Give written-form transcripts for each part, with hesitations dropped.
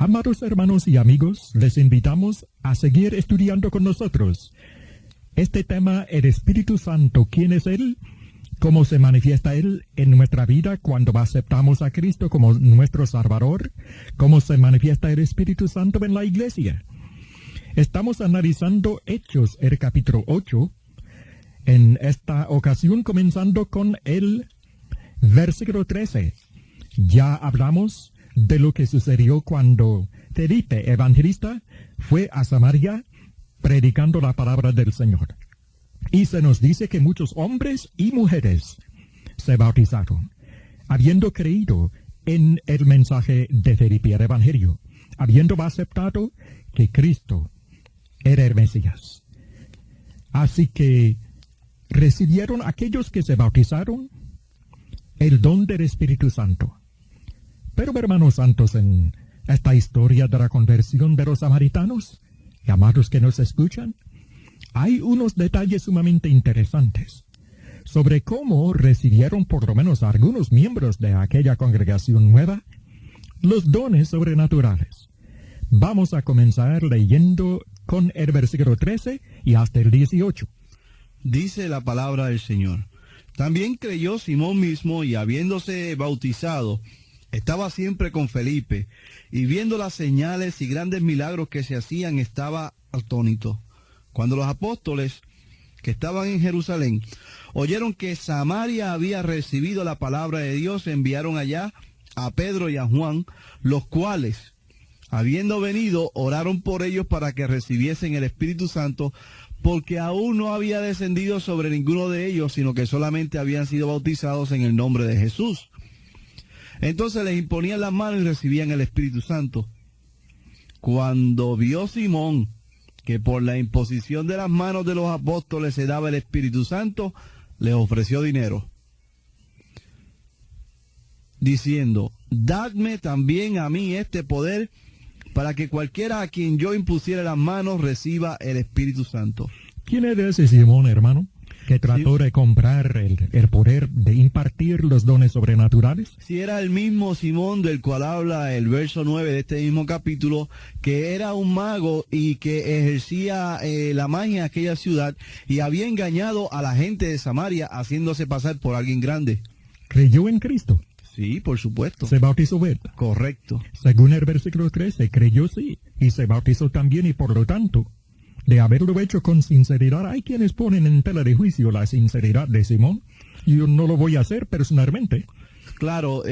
Amados hermanos y amigos, les invitamos a seguir estudiando con nosotros este tema, el Espíritu Santo. ¿Quién es Él? ¿Cómo se manifiesta Él en nuestra vida cuando aceptamos a Cristo como nuestro Salvador? ¿Cómo se manifiesta el Espíritu Santo en la iglesia? Estamos analizando Hechos, el capítulo 8, en esta ocasión comenzando con el versículo 13. Ya hablamos de lo que sucedió cuando Felipe, evangelista, fue a Samaria predicando la palabra del Señor. Y se nos dice que muchos hombres y mujeres se bautizaron, habiendo creído en el mensaje de Felipe, el evangelio, habiendo aceptado que Cristo era el Mesías. Así que recibieron aquellos que se bautizaron el don del Espíritu Santo. Pero, hermanos santos, en esta historia de la conversión de los samaritanos, y amados que nos escuchan, hay unos detalles sumamente interesantes sobre cómo recibieron por lo menos algunos miembros de aquella congregación nueva los dones sobrenaturales. Vamos a comenzar leyendo con el versículo 13 y hasta el 18. Dice la palabra del Señor. También creyó Simón mismo, y habiéndose bautizado, estaba siempre con Felipe, y viendo las señales y grandes milagros que se hacían, estaba atónito. Cuando los apóstoles que estaban en Jerusalén oyeron que Samaria había recibido la palabra de Dios, enviaron allá a Pedro y a Juan, los cuales, habiendo venido, oraron por ellos para que recibiesen el Espíritu Santo, porque aún no había descendido sobre ninguno de ellos, sino que solamente habían sido bautizados en el nombre de Jesús. Entonces les imponían las manos y recibían el Espíritu Santo. Cuando vio Simón que por la imposición de las manos de los apóstoles se daba el Espíritu Santo, les ofreció dinero, diciendo: dadme también a mí este poder, para que cualquiera a quien yo impusiera las manos reciba el Espíritu Santo. ¿Quién era ese Simón, hermano, que trató de comprar el poder de impartir los dones sobrenaturales? Sí, era el mismo Simón del cual habla el verso 9 de este mismo capítulo, que era un mago y que ejercía la magia en aquella ciudad y había engañado a la gente de Samaria haciéndose pasar por alguien grande. ¿Creyó en Cristo? Sí, por supuesto. ¿Se bautizó él? Correcto. Según el versículo 13, creyó sí, y se bautizó también, y por lo tanto, de haberlo hecho con sinceridad, hay quienes ponen en tela de juicio la sinceridad de Simón. Yo no lo voy a hacer personalmente. Claro,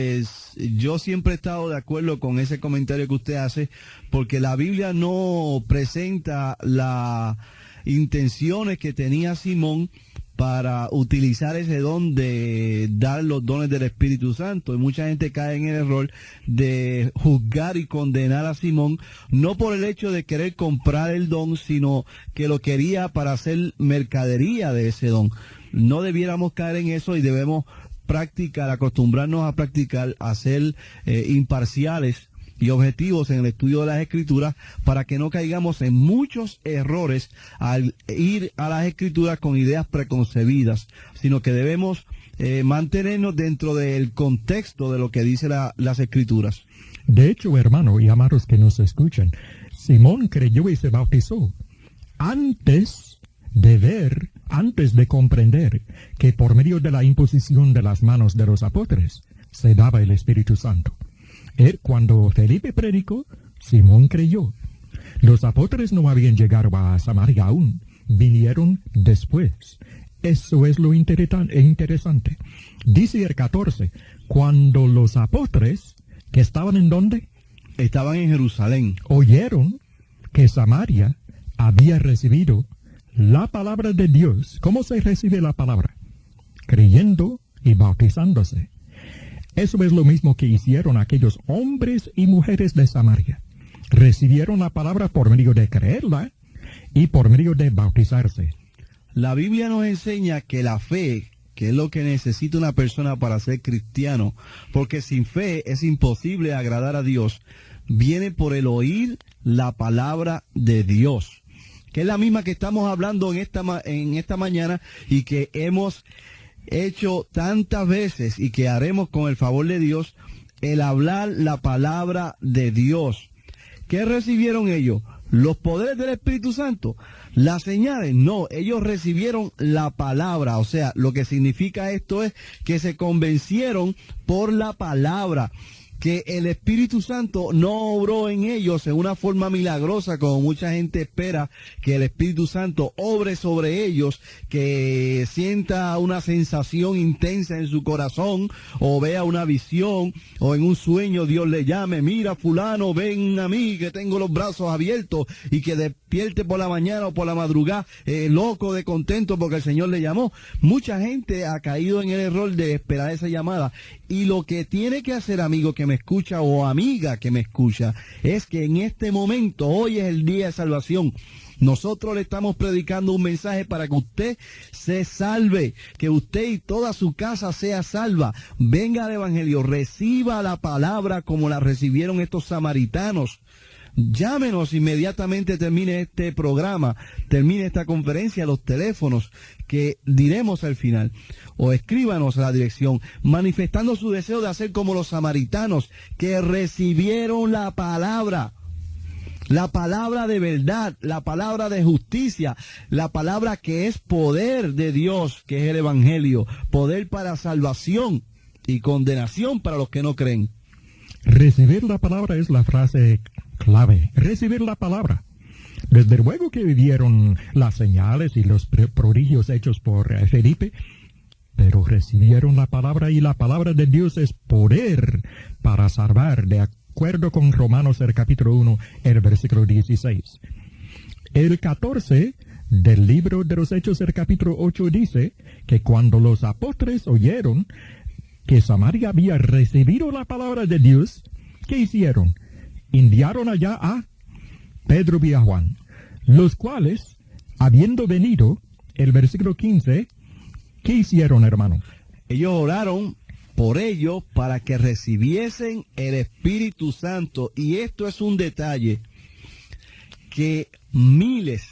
yo siempre he estado de acuerdo con ese comentario que usted hace, porque la Biblia no presenta las intenciones que tenía Simón para utilizar ese don de dar los dones del Espíritu Santo. Y mucha gente cae en el error de juzgar y condenar a Simón, no por el hecho de querer comprar el don, sino que lo quería para hacer mercadería de ese don. No debiéramos caer en eso y debemos practicar, acostumbrarnos a practicar, a ser imparciales y objetivos en el estudio de las Escrituras, para que no caigamos en muchos errores al ir a las Escrituras con ideas preconcebidas, sino que debemos mantenernos dentro del contexto de lo que dice las Escrituras. De hecho, hermano y amados que nos escuchan, Simón creyó y se bautizó antes de comprender que por medio de la imposición de las manos de los apóstoles se daba el Espíritu Santo. Cuando Felipe predicó, Simón creyó. Los apóstoles no habían llegado a Samaria aún, vinieron después. Eso es lo interesante. Dice el 14, cuando los apóstoles, que estaban ¿en dónde? Estaban en Jerusalén. Oyeron que Samaria había recibido la palabra de Dios. ¿Cómo se recibe la palabra? Creyendo y bautizándose. Eso es lo mismo que hicieron aquellos hombres y mujeres de Samaria. Recibieron la palabra por medio de creerla y por medio de bautizarse. La Biblia nos enseña que la fe, que es lo que necesita una persona para ser cristiano, porque sin fe es imposible agradar a Dios, viene por el oír la palabra de Dios, que es la misma que estamos hablando en esta mañana y que hemos hecho tantas veces y que haremos con el favor de Dios, el hablar la palabra de Dios. ¿Qué recibieron ellos? ¿Los poderes del Espíritu Santo? ¿Las señales? No, ellos recibieron la palabra. O sea, lo que significa esto es que se convencieron por la palabra, que el Espíritu Santo no obró en ellos en una forma milagrosa, como mucha gente espera que el Espíritu Santo obre sobre ellos, que sienta una sensación intensa en su corazón, o vea una visión, o en un sueño Dios le llame, mira fulano, ven a mí que tengo los brazos abiertos, y que despierte por la mañana o por la madrugada, loco de contento porque el Señor le llamó. Mucha gente ha caído en el error de esperar esa llamada, y lo que tiene que hacer, amigo que me escucha o amiga que me escucha, es que en este momento, hoy es el día de salvación. Nosotros le estamos predicando un mensaje para que usted se salve, que usted y toda su casa sea salva. Venga al Evangelio, reciba la palabra como la recibieron estos samaritanos. Llámenos inmediatamente termine este programa, termine esta conferencia, los teléfonos que diremos al final, o escríbanos a la dirección, manifestando su deseo de hacer como los samaritanos que recibieron la palabra de verdad, la palabra de justicia, la palabra que es poder de Dios, que es el Evangelio, poder para salvación y condenación para los que no creen. Recibir la palabra es la frase clave. Recibir la palabra. Desde luego que vivieron las señales y los prodigios hechos por Felipe, pero recibieron la palabra, y la palabra de Dios es poder para salvar, de acuerdo con Romanos el capítulo 1, el versículo 16. El 14 del libro de los Hechos, el capítulo 8, dice que cuando los apóstoles oyeron que Samaria había recibido la palabra de Dios, ¿qué hicieron? Enviaron allá a Pedro y a Juan, los cuales, habiendo venido, el versículo 15, ¿qué hicieron, hermano? Ellos oraron por ellos para que recibiesen el Espíritu Santo. Y esto es un detalle que miles,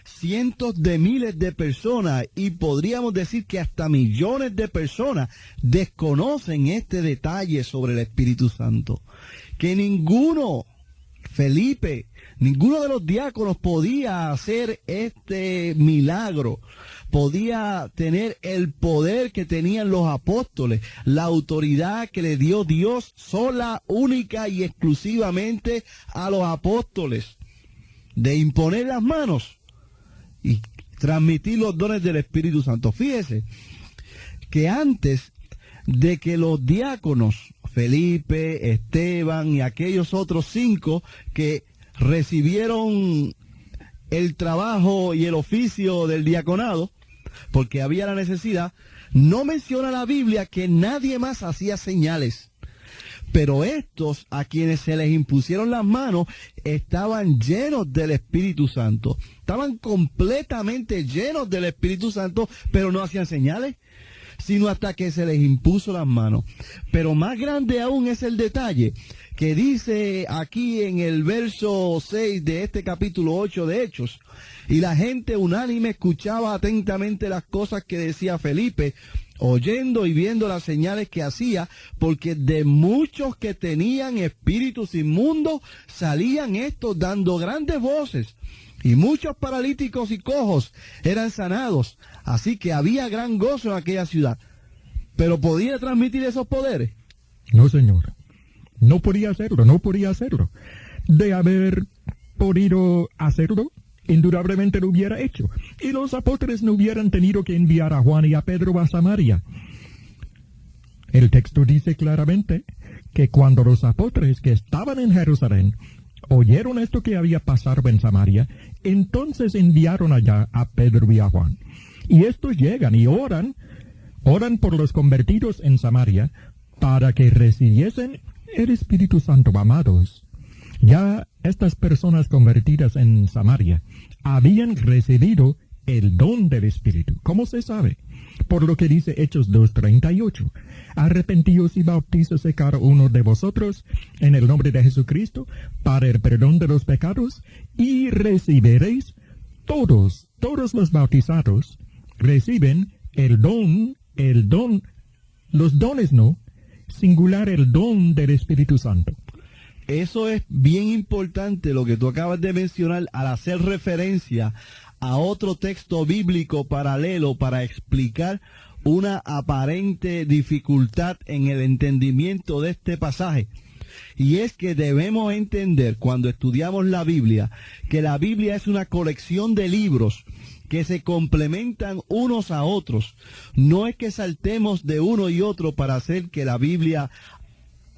cientos de miles de personas, y podríamos decir que hasta millones de personas, desconocen este detalle sobre el Espíritu Santo. Que Felipe, ninguno de los diáconos podía hacer este milagro, podía tener el poder que tenían los apóstoles, la autoridad que le dio Dios sola, única y exclusivamente a los apóstoles, de imponer las manos y transmitir los dones del Espíritu Santo. Fíjese que antes de que los diáconos, Felipe, Esteban y aquellos otros 5 que recibieron el trabajo y el oficio del diaconado, porque había la necesidad, no menciona la Biblia que nadie más hacía señales. Pero estos, a quienes se les impusieron las manos, estaban llenos del Espíritu Santo. Estaban completamente llenos del Espíritu Santo, pero no hacían señales, sino hasta que se les impuso las manos. Pero más grande aún es el detalle que dice aquí en el verso 6 de este capítulo 8 de Hechos: y la gente unánime escuchaba atentamente las cosas que decía Felipe, oyendo y viendo las señales que hacía, porque de muchos que tenían espíritus inmundos salían estos dando grandes voces, y muchos paralíticos y cojos eran sanados. Así que había gran gozo en aquella ciudad. ¿Pero podía transmitir esos poderes? No, señor. No podía hacerlo. De haber podido hacerlo, indudablemente lo hubiera hecho. Y los apóstoles no hubieran tenido que enviar a Juan y a Pedro a Samaria. El texto dice claramente que cuando los apóstoles que estaban en Jerusalén oyeron esto que había pasado en Samaria, entonces enviaron allá a Pedro y a Juan. Y estos llegan y oran por los convertidos en Samaria para que recibiesen el Espíritu Santo. Amados, ya estas personas convertidas en Samaria habían recibido el don del Espíritu. ¿Cómo se sabe? Por lo que dice Hechos 2:38. Arrepentíos y bautízose cada uno de vosotros en el nombre de Jesucristo para el perdón de los pecados, y recibiréis todos los bautizados reciben el don, los dones no, singular, el don del Espíritu Santo. Eso es bien importante lo que tú acabas de mencionar al hacer referencia a otro texto bíblico paralelo para explicar una aparente dificultad en el entendimiento de este pasaje. Y es que debemos entender cuando estudiamos la Biblia que la Biblia es una colección de libros que se complementan unos a otros. No es que saltemos de uno y otro para hacer que la Biblia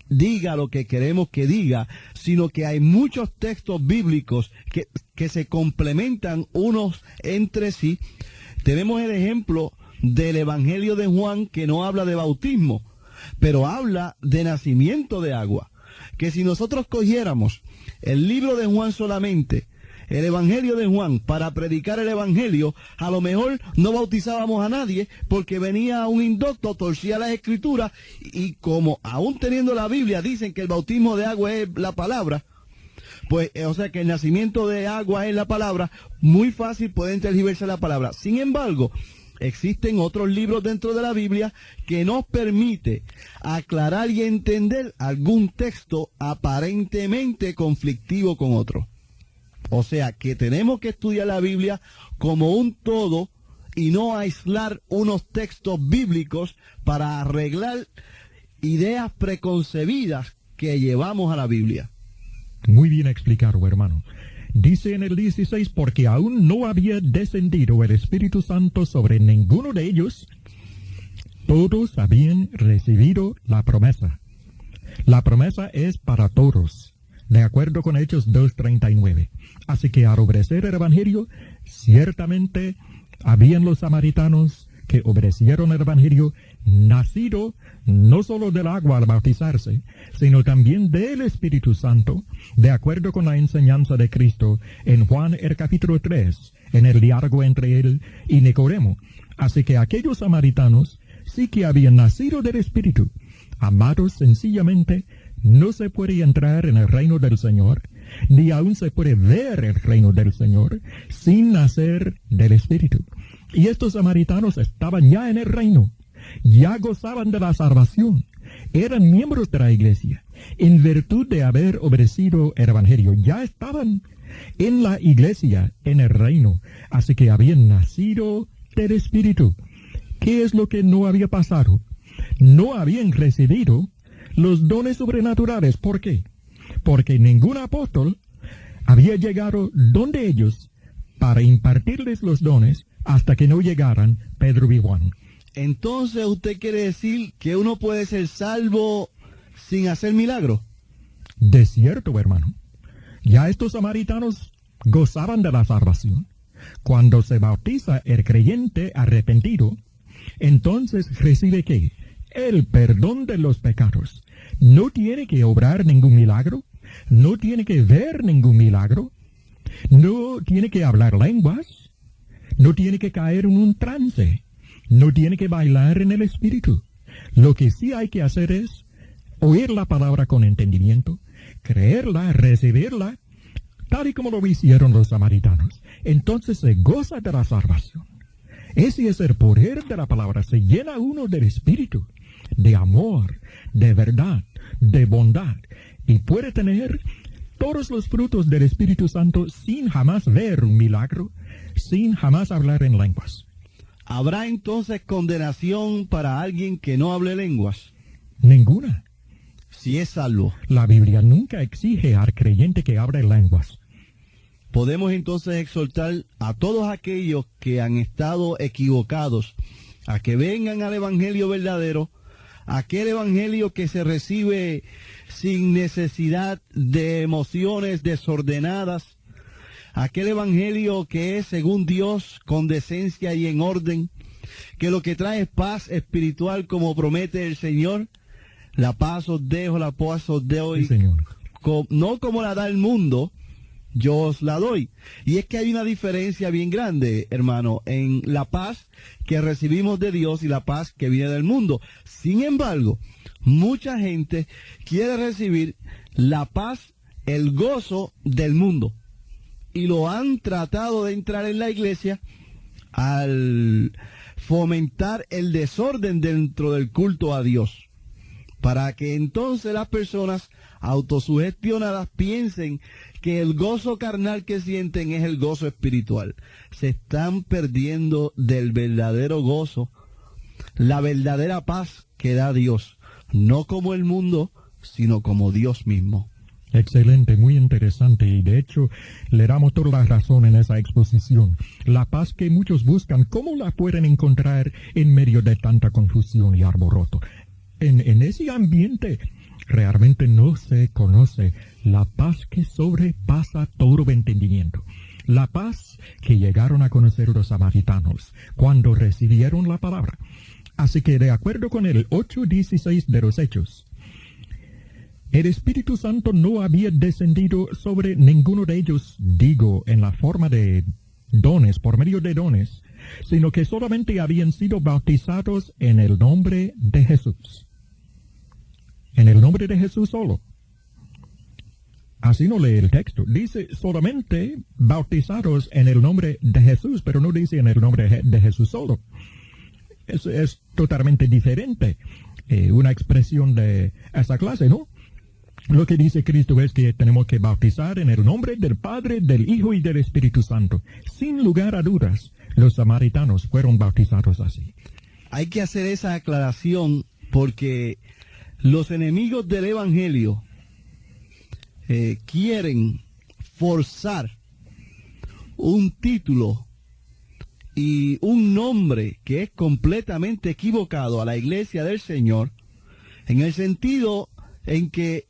diga lo que queremos que diga, sino que hay muchos textos bíblicos que se complementan unos entre sí. Tenemos el ejemplo del Evangelio de Juan, que no habla de bautismo, pero habla de nacimiento de agua. Que si nosotros cogiéramos el libro de Juan solamente, el Evangelio de Juan, para predicar el Evangelio, a lo mejor no bautizábamos a nadie, porque venía un indocto, torcía las Escrituras, y como aún teniendo la Biblia dicen que el bautismo de agua es la palabra, pues, o sea que el nacimiento de agua es la palabra, muy fácil pueden tergiversar la palabra. Sin embargo, existen otros libros dentro de la Biblia que nos permite aclarar y entender algún texto aparentemente conflictivo con otro. O sea que tenemos que estudiar la Biblia como un todo y no aislar unos textos bíblicos para arreglar ideas preconcebidas que llevamos a la Biblia. Muy bien explicado, hermano. Dice en el 16, porque aún no había descendido el Espíritu Santo sobre ninguno de ellos, todos habían recibido la promesa. La promesa es para todos, de acuerdo con Hechos 2:39. Así que al obedecer el Evangelio, ciertamente habían los samaritanos que obedecieron el Evangelio, nacido no solo del agua al bautizarse, sino también del Espíritu Santo, de acuerdo con la enseñanza de Cristo en Juan el capítulo 3, en el diálogo entre él y Nicodemo. Así que aquellos samaritanos sí que habían nacido del Espíritu. Amados, sencillamente, no se puede entrar en el reino del Señor, ni aún se puede ver el reino del Señor, sin nacer del Espíritu. Y estos samaritanos estaban ya en el reino, ya gozaban de la salvación, eran miembros de la iglesia, en virtud de haber obedecido el Evangelio, ya estaban en la iglesia, en el reino, así que habían nacido del Espíritu. ¿Qué es lo que no había pasado? No habían recibido los dones sobrenaturales. ¿Por qué? Porque ningún apóstol había llegado donde ellos para impartirles los dones hasta que no llegaran Pedro y Juan. Entonces, ¿usted quiere decir que uno puede ser salvo sin hacer milagros? De cierto, hermano. Ya estos samaritanos gozaban de la salvación. Cuando se bautiza el creyente arrepentido, entonces recibe ¿qué? El perdón de los pecados. No tiene que obrar ningún milagro, no tiene que ver ningún milagro, no tiene que hablar lenguas, no tiene que caer en un trance, no tiene que bailar en el Espíritu. Lo que sí hay que hacer es oír la palabra con entendimiento, creerla, recibirla, tal y como lo hicieron los samaritanos. Entonces se goza de la salvación. Ese es el poder de la palabra. Se llena uno del Espíritu, de amor, de verdad, de bondad, y puede tener todos los frutos del Espíritu Santo sin jamás ver un milagro, sin jamás hablar en lenguas. ¿Habrá entonces condenación para alguien que no hable lenguas? Ninguna. Si es salvo. La Biblia nunca exige al creyente que hable lenguas. Podemos entonces exhortar a todos aquellos que han estado equivocados a que vengan al Evangelio verdadero, aquel Evangelio que se recibe sin necesidad de emociones desordenadas, aquel Evangelio que es según Dios, con decencia y en orden, que lo que trae es paz espiritual como promete el Señor. La paz os dejo, la paz os doy, Sí, Señor. No como la da el mundo, yo os la doy. Y es que hay una diferencia bien grande, hermano, en la paz que recibimos de Dios y la paz que viene del mundo. Sin embargo, mucha gente quiere recibir la paz, el gozo del mundo. Y lo han tratado de entrar en la iglesia al fomentar el desorden dentro del culto a Dios. para que entonces las personas autosugestionadas piensen que el gozo carnal que sienten es el gozo espiritual. Se están perdiendo del verdadero gozo, la verdadera paz que da Dios, no como el mundo, sino como Dios mismo. Excelente, muy interesante, y de hecho le damos toda la razón en esa exposición. La paz que muchos buscan, ¿cómo la pueden encontrar en medio de tanta confusión y alboroto? En ese ambiente realmente no se conoce la paz que sobrepasa todo entendimiento. La paz que llegaron a conocer los samaritanos cuando recibieron la palabra. Así que de acuerdo con el 8:16 de los Hechos, el Espíritu Santo no había descendido sobre ninguno de ellos, digo, en la forma de dones, por medio de dones, sino que solamente habían sido bautizados en el nombre de Jesús. En el nombre de Jesús solo. Así no lee el texto. Dice solamente bautizados en el nombre de Jesús, pero no dice en el nombre de Jesús solo. Eso es totalmente diferente. Una expresión de esa clase, ¿no? Lo que dice Cristo es que tenemos que bautizar en el nombre del Padre, del Hijo y del Espíritu Santo. Sin lugar a dudas, los samaritanos fueron bautizados así. Hay que hacer esa aclaración porque los enemigos del Evangelio quieren forzar un título y un nombre que es completamente equivocado a la iglesia del Señor, en el sentido en que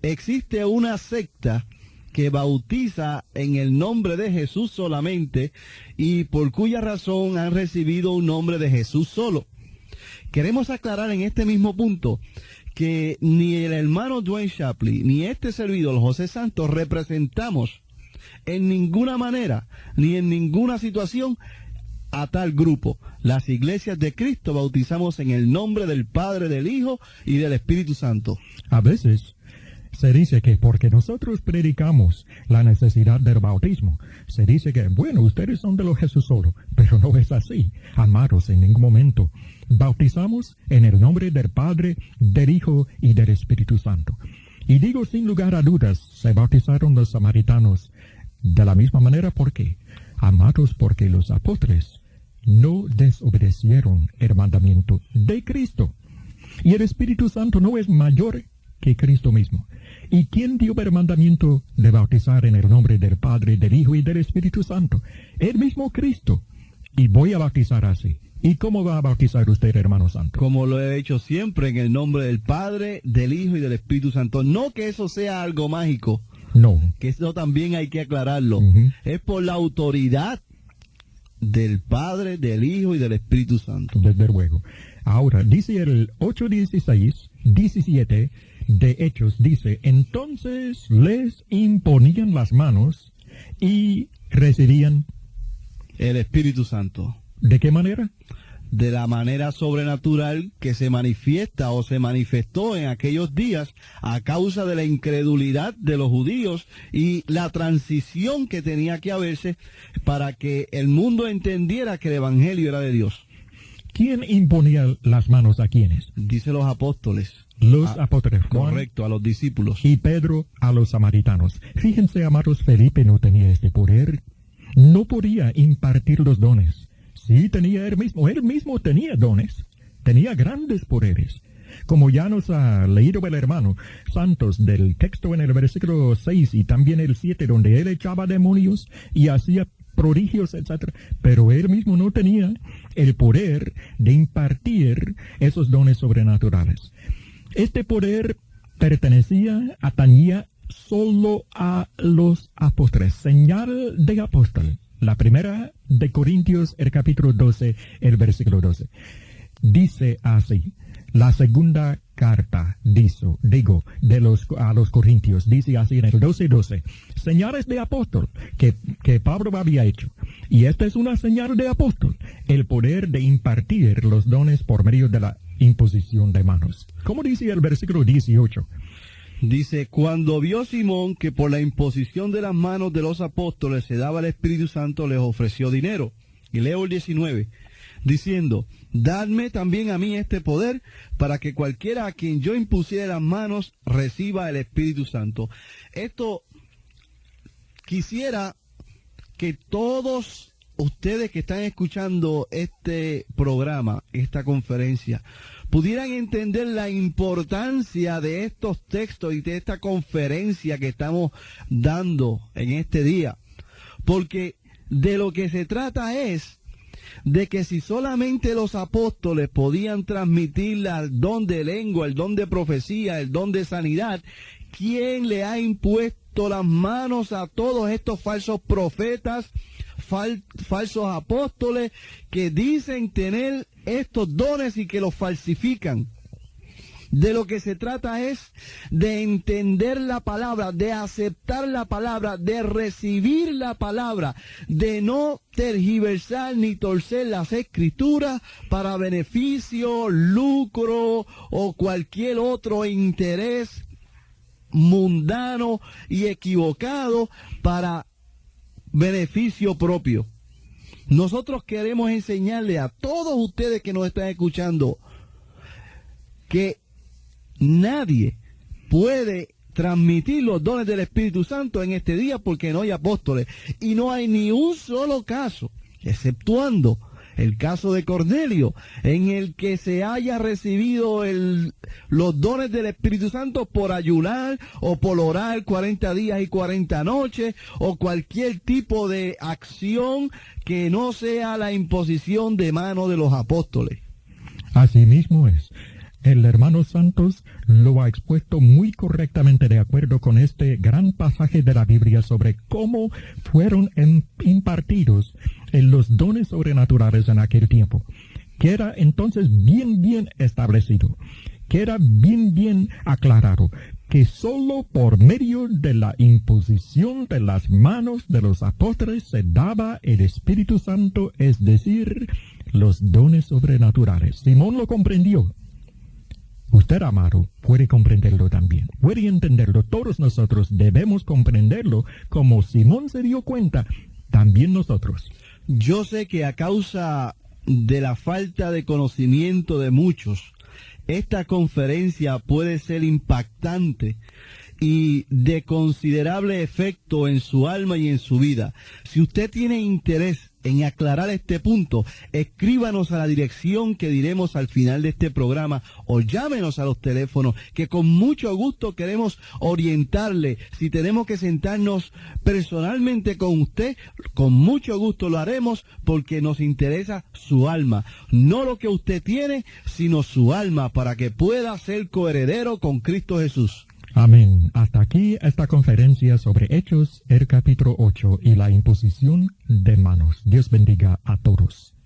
existe una secta que bautiza en el nombre de Jesús solamente y por cuya razón han recibido un nombre de Jesús solo. Queremos aclarar en este mismo punto que ni el hermano Dwayne Shapley ni este servidor José Santos representamos en ninguna manera ni en ninguna situación a tal grupo. Las iglesias de Cristo bautizamos en el nombre del Padre, del Hijo y del Espíritu Santo. A veces se dice que porque nosotros predicamos la necesidad del bautismo, se dice que, bueno, ustedes son de los Jesús solo, pero no es así. Amados, en ningún momento bautizamos en el nombre del Padre, del Hijo y del Espíritu Santo. Y digo sin lugar a dudas, se bautizaron los samaritanos de la misma manera. ¿Por qué? Amados, porque los apóstoles no desobedecieron el mandamiento de Cristo. Y el Espíritu Santo no es mayor que Cristo mismo. ¿Y quién dio el mandamiento de bautizar en el nombre del Padre, del Hijo y del Espíritu Santo? El mismo Cristo. Y voy a bautizar así. ¿Y cómo va a bautizar usted, hermano santo? Como lo he hecho siempre, en el nombre del Padre, del Hijo y del Espíritu Santo. No que eso sea algo mágico. No. Que eso también hay que aclararlo. Uh-huh. Es por la autoridad del Padre, del Hijo y del Espíritu Santo. Desde luego. Ahora, dice el 8:16, 17 de Hechos, dice, entonces les imponían las manos y recibían el Espíritu Santo. ¿De qué manera? De la manera sobrenatural que se manifiesta o se manifestó en aquellos días a causa de la incredulidad de los judíos y la transición que tenía que haberse para que el mundo entendiera que el Evangelio era de Dios. ¿Quién imponía las manos a quiénes? Dice los apóstoles. Los apóstoles. Juan, correcto, a los discípulos. Y Pedro a los samaritanos. Fíjense, amados, Felipe no tenía este poder. No podía impartir los dones. Sí, tenía él mismo tenía dones, tenía grandes poderes. Como ya nos ha leído el hermano Santos del texto en el versículo 6 y también el 7, donde él echaba demonios y hacía prodigios, etc. Pero él mismo no tenía el poder de impartir esos dones sobrenaturales. Este poder atañía solo a los apóstoles, señal de apóstol. La primera de Corintios, el capítulo 12, el versículo 12. Dice así, la segunda carta, a los Corintios, dice así en el 12:12, señales de apóstol que Pablo había hecho. Y esta es una señal de apóstol, el poder de impartir los dones por medio de la imposición de manos. ¿Cómo dice el versículo 18? Dice, cuando vio Simón que por la imposición de las manos de los apóstoles se daba el Espíritu Santo, les ofreció dinero. Y leo el 19. diciendo: dadme también a mí este poder, para que cualquiera a quien yo impusiera las manos reciba el Espíritu Santo. Esto quisiera que todos ustedes que están escuchando este programa, esta conferencia, pudieran entender la importancia de estos textos y de esta conferencia que estamos dando en este día. Porque de lo que se trata es de que si solamente los apóstoles podían transmitir el don de lengua, el don de profecía, el don de sanidad, ¿quién le ha impuesto las manos a todos estos falsos profetas, falsos apóstoles que dicen tener estos dones y que los falsifican? De lo que se trata es de entender la palabra, de aceptar la palabra, de recibir la palabra, de no tergiversar ni torcer las escrituras para beneficio, lucro o cualquier otro interés mundano y equivocado para beneficio propio. Nosotros queremos enseñarle a todos ustedes que nos están escuchando que nadie puede transmitir los dones del Espíritu Santo en este día porque no hay apóstoles. Y no hay ni un solo caso, exceptuando el caso de Cornelio, en el que se haya recibido los dones del Espíritu Santo por ayunar o por orar 40 días y 40 noches o cualquier tipo de acción que no sea la imposición de mano de los apóstoles. Así mismo es. El hermano Santos lo ha expuesto muy correctamente de acuerdo con este gran pasaje de la Biblia sobre cómo fueron impartidos los dones sobrenaturales en aquel tiempo, que era entonces bien establecido, que era bien aclarado, que solo por medio de la imposición de las manos de los apóstoles se daba el Espíritu Santo, es decir, los dones sobrenaturales. Simón lo comprendió. Usted, amado, puede comprenderlo también, puede entenderlo. Todos nosotros debemos comprenderlo como Simón se dio cuenta, también nosotros. Yo sé que a causa de la falta de conocimiento de muchos, esta conferencia puede ser impactante y de considerable efecto en su alma y en su vida. Si usted tiene interés en aclarar este punto, escríbanos a la dirección que diremos al final de este programa o llámenos a los teléfonos, que con mucho gusto queremos orientarle. Si tenemos que sentarnos personalmente con usted, con mucho gusto lo haremos, porque nos interesa su alma, no lo que usted tiene, sino su alma, para que pueda ser coheredero con Cristo Jesús. Amén. Hasta aquí esta conferencia sobre Hechos, el capítulo 8 y la imposición de manos. Dios bendiga a todos.